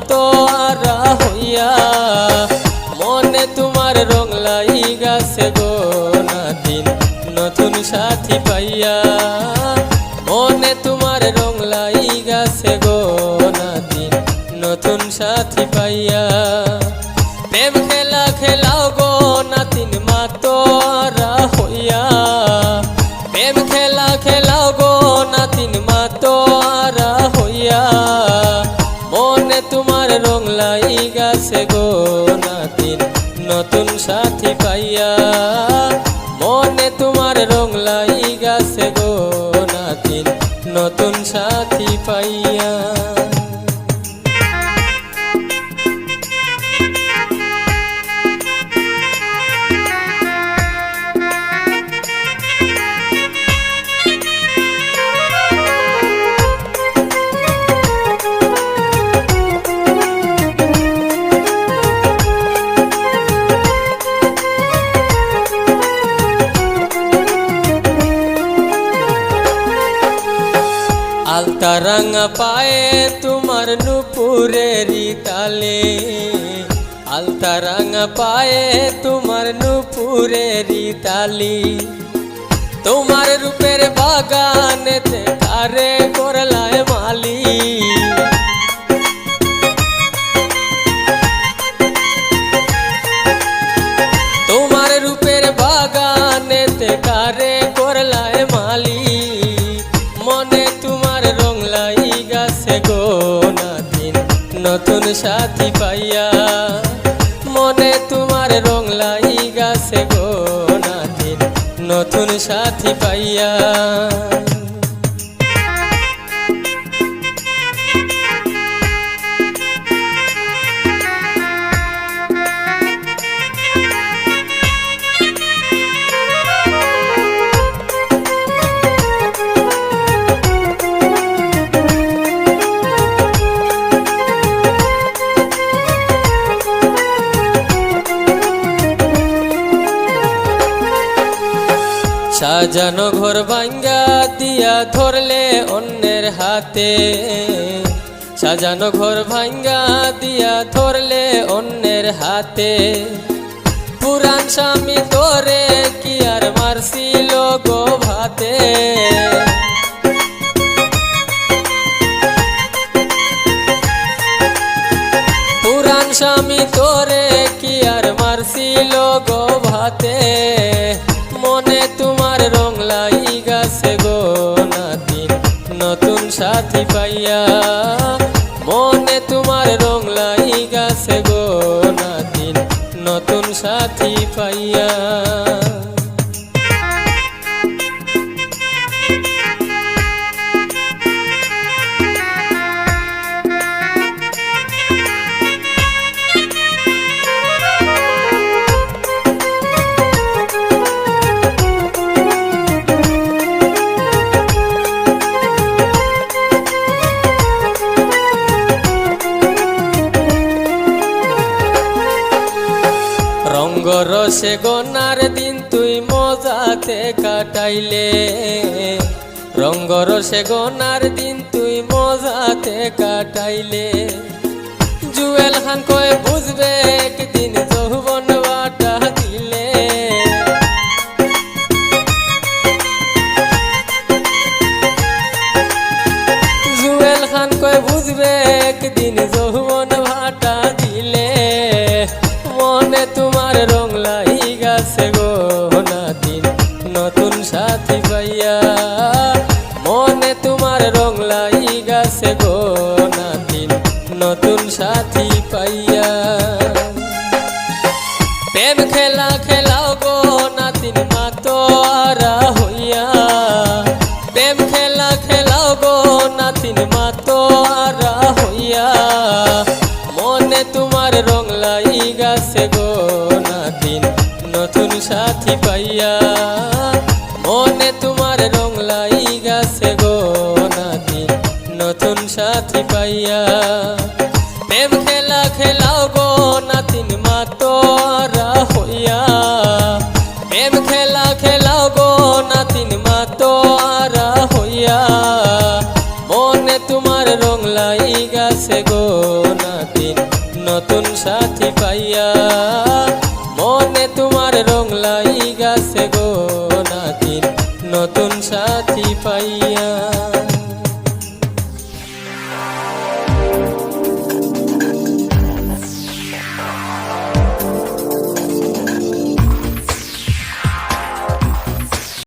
মাতোয়ারা হইয়া মনে তোমার রং লাই গাছে গো নাতিন নতুন সাথী পাইয়া মনে তোমার রং লাই গাছে গো নাতিন নতুন সাথী পাইয়া প্রেম খেলা খেলাও গো নাতিন মাতোয়ারা হইয়া প্রেম খেলা খেলাও গো নাতিন মাতোয়ারা হইয়া মনে তোমার রং লাই গাছে গো নাতিন নতুন সাথী পাইয়া মনে তোমার রং লাই গাছে গো নাতিন নতুন সাথী পাইয়া। আলতা রাঙা পায়ে তোমার নুপুরেরি তালে আলতা রাঙা পায়ে তোমার নুপুরেরি তালি তোমার রূপের বাগানেতে কারে করলায় মালি তোমার রূপের বাগানেতে কারে করলায় মালি মনে তোমার রং লাই গাছে গো নাতিন নতুন সাথী পাইয়া মনে তোমার রং লাই গাছে গো নাতিন নতুন সাথী পাইয়া। সাজানো ঘর ভাঙ্গা দিয়া ধরলে অন্যের হাতে সাজানো ঘর ভাঙ্গা দিয়া ধরলে অন্যের হাতে পুরান স্বামী তোরে কি আর মারছিল গো ভাতে পুরান স্বামী তোরে কি আর মারছিল গো ভাতে মনে তোমার রং লাই গাছে গো নাতিন নতুন সাথী পাইয়া মনে তোমার রং লাই গাছে গো নাতিন নতুন সাথী পাইয়া। রঙ্গরসে গনার দিন তুই মজাতে কাটাইলে রঙ্গরসে গনার দিন তুই মজাতে কাটাইলে জুয়েল খান কয়ে বুঝবে একদিন যৌবন বাটা দিলে জুয়েল খান কয়ে বুঝবে একদিন যৌবন ভাটা দিলে মনে তোমার রং লাই গাছে গো নাতিন নতুন সাথী পাইয়া মনে তোমার রং লাই গাছে গো নাতিন নতুন সাথী পাইয়া প্রেম খেলা খেলাও গো নাতিন মাতোয়ারা হইয়া প্রেম খেলা খেলাও গো নাতিন মাতোয়ারা হইয়া মনে তোমার রং লাই গাছে গো নাতিন নতুন সাথী পাইয়া মনে তোমার রং লাই গাছে গো নাতিন নতুন সাথী পাইয়া প্রেম খেলা খেলাও গো নাতিন মাতোয়ারা হইয়া প্রেম খেলা খেলাও গো নাতিন মাতোয়ারা হইয়া মনে তোমার রং লাই গাছে গাছে গো নাতিন নতুন সাথী পাইয়া, মনে তোমার রং লাই গাছে গো নাতিন নতুন সাথী পাইয়া।